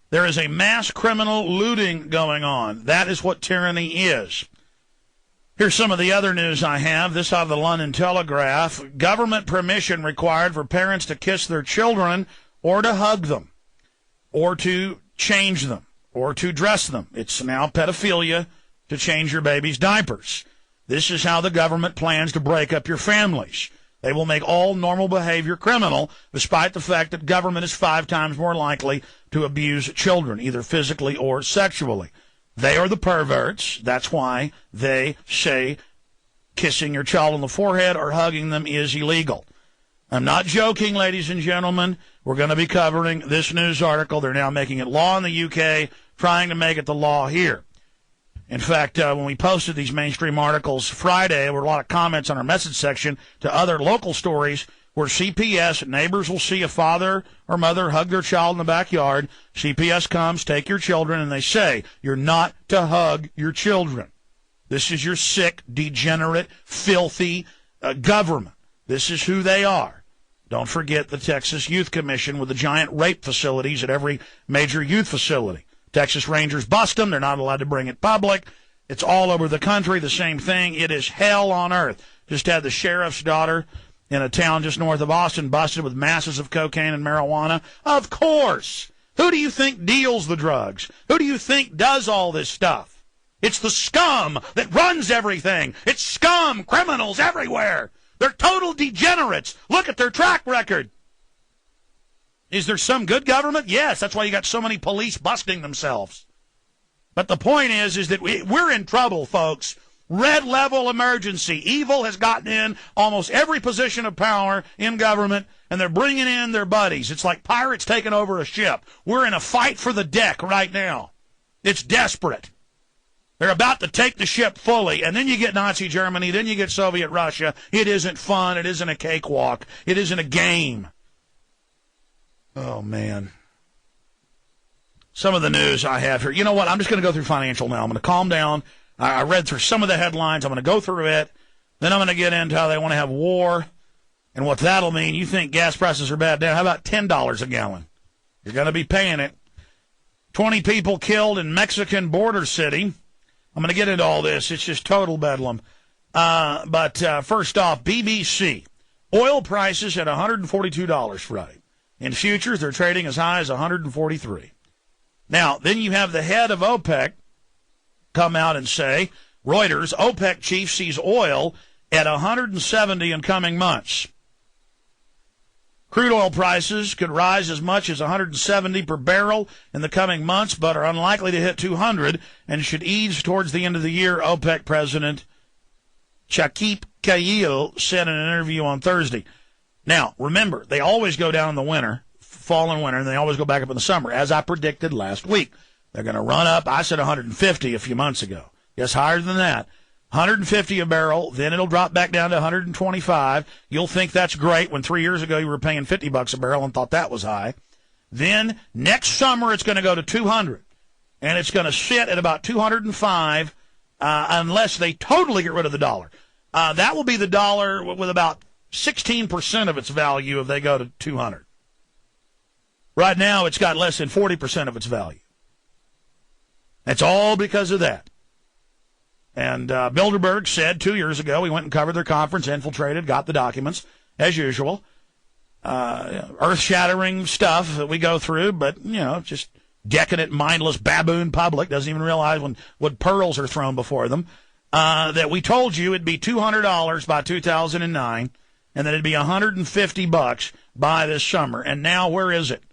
There is a mass criminal looting going on. That is what tyranny is. Here's some of the other news I have. This out of the London Telegraph. Government permission required for parents to kiss their children or to hug them or to change them or to dress them. It's now pedophilia to change your baby's diapers. This is how the government plans to break up your families. They will make all normal behavior criminal, despite the fact that government is 5 times more likely to abuse children, either physically or sexually. They are the perverts. That's why they say kissing your child on the forehead or hugging them is illegal. I'm not joking, ladies and gentlemen. We're going to be covering this news article. They're now making it law in the UK, trying to make it the law here. In fact, when we posted these mainstream articles Friday, there were a lot of comments on our message section to other local stories where CPS, neighbors will see a father or mother hug their child in the backyard. CPS comes, take your children, and they say, you're not to hug your children. This is your sick, degenerate, filthy government. This is who they are. Don't forget the Texas Youth Commission with the giant rape facilities at every major youth facility. Texas Rangers bust them. They're not allowed to bring it public. It's all over the country, the same thing. It is hell on earth. Just had the sheriff's daughter in a town just north of Austin busted with masses of cocaine and marijuana. Of course. Who do you think deals the drugs? Who do you think does all this stuff? It's the scum that runs everything. It's scum, criminals everywhere. They're total degenerates. Look at their track record. Is there some good government? Yes, that's why you got so many police busting themselves. But the point is that we're in trouble, folks. Red level emergency. Evil has gotten in almost every position of power in government, and they're bringing in their buddies. It's like pirates taking over a ship. We're in a fight for the deck right now. It's desperate. They're about to take the ship fully, and then you get Nazi Germany, then you get Soviet Russia. It isn't fun. It isn't a cakewalk. It isn't a game. Oh, man. Some of the news I have here. You know what? I'm just going to go through financial now. I'm going to calm down. I read through some of the headlines. I'm going to go through it. Then I'm going to get into how they want to have war and what that'll mean. You think gas prices are bad now? How about $10 a gallon? You're going to be paying it. 20 people killed in Mexican border city. I'm going to get into all this. It's just total bedlam. But first off, BBC. Oil prices at $142 Friday. In futures, they're trading as high as $143. Now, then you have the head of OPEC come out and say, Reuters, OPEC chief sees oil at $170 in coming months. Crude oil prices could rise as much as $170 per barrel in the coming months, but are unlikely to hit $200 and should ease towards the end of the year, OPEC President Chakib Khalil said in an interview on Thursday. Now, remember, they always go down in the winter, fall and winter, and they always go back up in the summer, as I predicted last week. They're going to run up. I said 150 a few months ago. Yes, higher than that. 150 a barrel, then it'll drop back down to 125. You'll think that's great when 3 years ago you were paying $50 a barrel and thought that was high. Then next summer it's going to go to 200, and it's going to sit at about 205 unless they totally get rid of the dollar. That will be the dollar with about 16% of its value if they go to 200. Right now, it's got less than 40% of its value. It's all because of that. And Bilderberg said 2 years ago, we went and covered their conference, infiltrated, got the documents, as usual. Earth-shattering stuff that we go through, but, just decadent, mindless baboon public doesn't even realize when pearls are thrown before them. That we told you it'd be $200 by 2009, and that it'd be $150 by this summer. And now, where is it?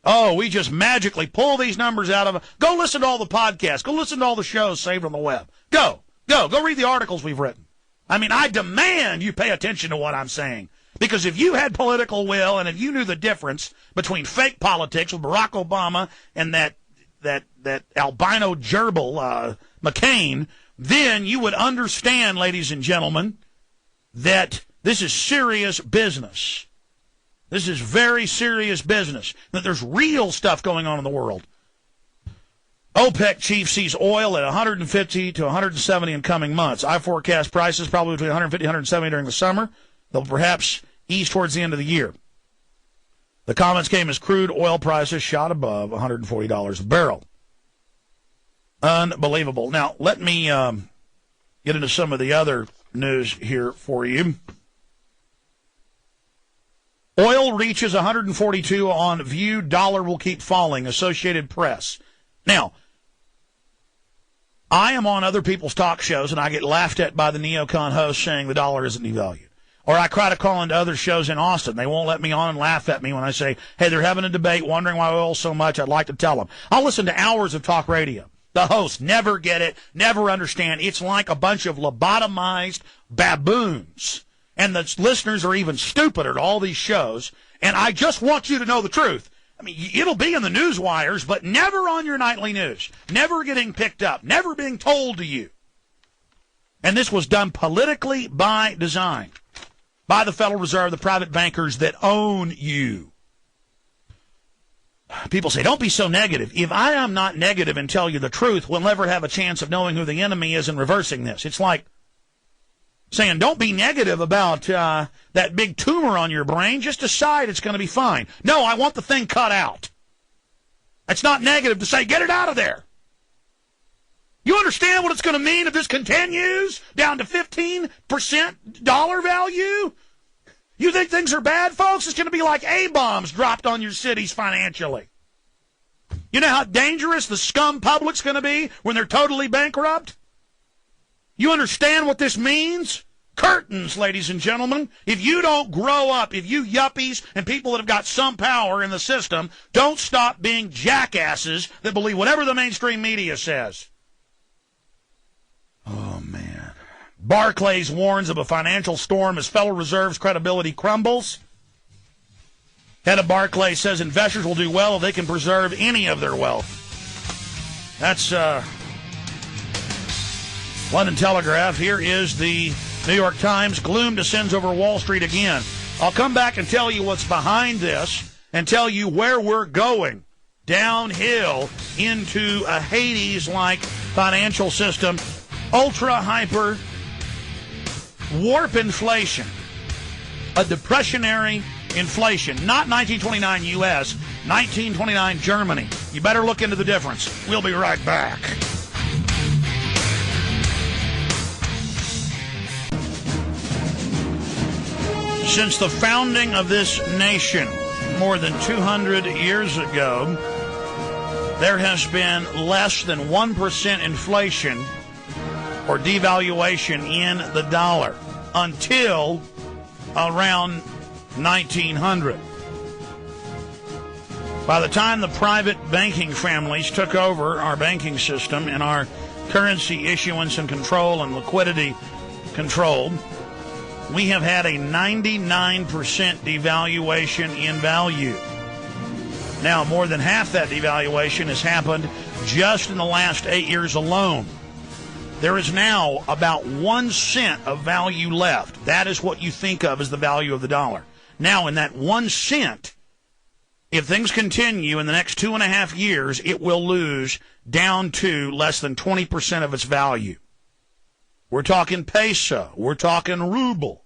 Oh, we just magically pull these numbers out of – go listen to all the podcasts. Go listen to all the shows saved on the web. Go read the articles we've written. I mean, I demand you pay attention to what I'm saying. Because if you had political will and if you knew the difference between fake politics with Barack Obama and that albino gerbil, McCain, then you would understand, ladies and gentlemen, that this is serious business. This is very serious business. That there's real stuff going on in the world. OPEC chief sees oil at 150 to 170 in coming months. I forecast prices probably between 150 and 170 during the summer. They'll perhaps ease towards the end of the year. The comments came as crude oil prices shot above $140 a barrel. Unbelievable. Now, let me get into some of the other news here for you. Oil reaches 142 on view. Dollar will keep falling. Associated Press. Now, I am on other people's talk shows, and I get laughed at by the neocon host saying the dollar isn't devalued. Or I try to call into other shows in Austin. They won't let me on and laugh at me when I say, hey, they're having a debate, wondering why oil's so much. I'd like to tell them. I'll listen to hours of talk radio. The hosts never get it, never understand. It's like a bunch of lobotomized baboons. And the listeners are even stupider at all these shows. And I just want you to know the truth. I mean, it'll be in the news wires, but never on your nightly news. Never getting picked up. Never being told to you. And this was done politically by design. By the Federal Reserve, the private bankers that own you. People say, don't be so negative. If I am not negative and tell you the truth, we'll never have a chance of knowing who the enemy is and reversing this. It's like saying, don't be negative about that big tumor on your brain. Just decide it's going to be fine. No, I want the thing cut out. It's not negative to say, get it out of there. You understand what it's going to mean if this continues down to 15% dollar value? You think things are bad, folks? It's going to be like A-bombs dropped on your cities financially. You know how dangerous the scum public's going to be when they're totally bankrupt? You understand what this means? Curtains, ladies and gentlemen. If you don't grow up, if you yuppies and people that have got some power in the system don't stop being jackasses that believe whatever the mainstream media says. Oh, man. Barclays warns of a financial storm as Federal Reserve's credibility crumbles. Head of Barclays says investors will do well if they can preserve any of their wealth. That's London Telegraph. Here is the New York Times. Gloom descends over Wall Street again. I'll come back and tell you what's behind this and tell you where we're going. Downhill into a Hades-like financial system. Ultra-hyper warp inflation. A depressionary inflation. Not 1929 U.S., 1929 Germany. You better look into the difference. We'll be right back. Since the founding of this nation more than 200 years ago, there has been less than 1% inflation or devaluation in the dollar until around 1900. By the time the private banking families took over our banking system and our currency issuance and control and liquidity control, we have had a 99% devaluation in value. Now, more than half that devaluation has happened just in the last 8 years alone. There is now about 1 cent of value left. That is what you think of as the value of the dollar. Now, in that 1 cent, if things continue in the next 2.5 years, it will lose down to less than 20% of its value. We're talking peso. We're talking ruble.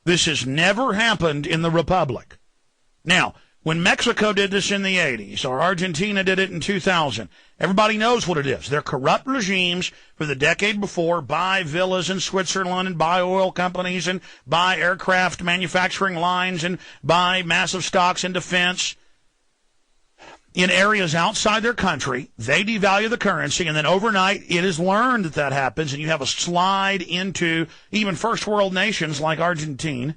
This has never happened in the Republic. Now, when Mexico did this in the 80s, or Argentina did it in 2000, everybody knows what it is. They're corrupt regimes for the decade before, buy villas in Switzerland and buy oil companies and buy aircraft manufacturing lines and buy massive stocks in defense. In areas outside their country, they devalue the currency, and then overnight it is learned that that happens, and you have a slide into even first world nations like Argentine,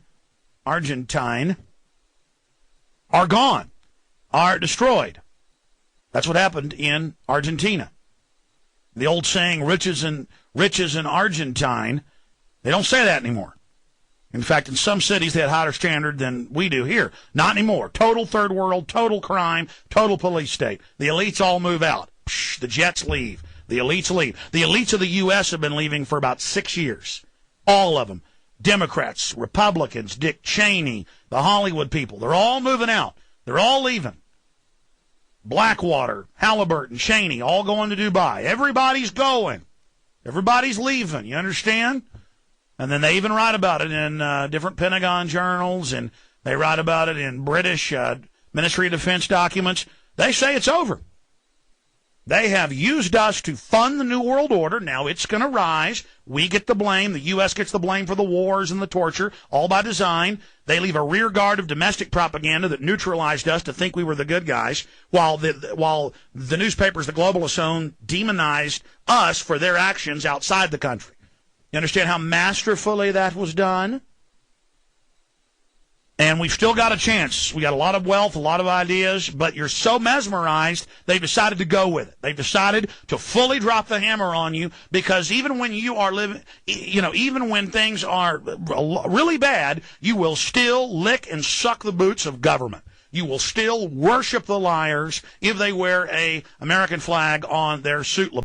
are gone, are destroyed. That's what happened in Argentina. The old saying, riches in Argentine, they don't say that anymore. In fact, in some cities, they had higher standard than we do here. Not anymore. Total third world, total crime, total police state. The elites all move out. Psh, the jets leave. The elites leave. The elites of the U.S. have been leaving for about 6 years. All of them. Democrats, Republicans, Dick Cheney, the Hollywood people. They're all moving out. They're all leaving. Blackwater, Halliburton, Cheney, all going to Dubai. Everybody's going. Everybody's leaving. You understand? And then they even write about it in different Pentagon journals, and they write about it in British Ministry of Defense documents. They say it's over. They have used us to fund the New World Order. Now it's going to rise. We get the blame. The U.S. gets the blame for the wars and the torture, all by design. They leave a rear guard of domestic propaganda that neutralized us to think we were the good guys, while the newspapers the globalists own demonized us for their actions outside the country. You understand how masterfully that was done? And we've still got a chance. We got a lot of wealth, a lot of ideas, but you're so mesmerized, they've decided to go with it. They've decided to fully drop the hammer on you, because even when you are living, even when things are really bad, you will still lick and suck the boots of government. You will still worship the liars if they wear a American flag on their suit lapel.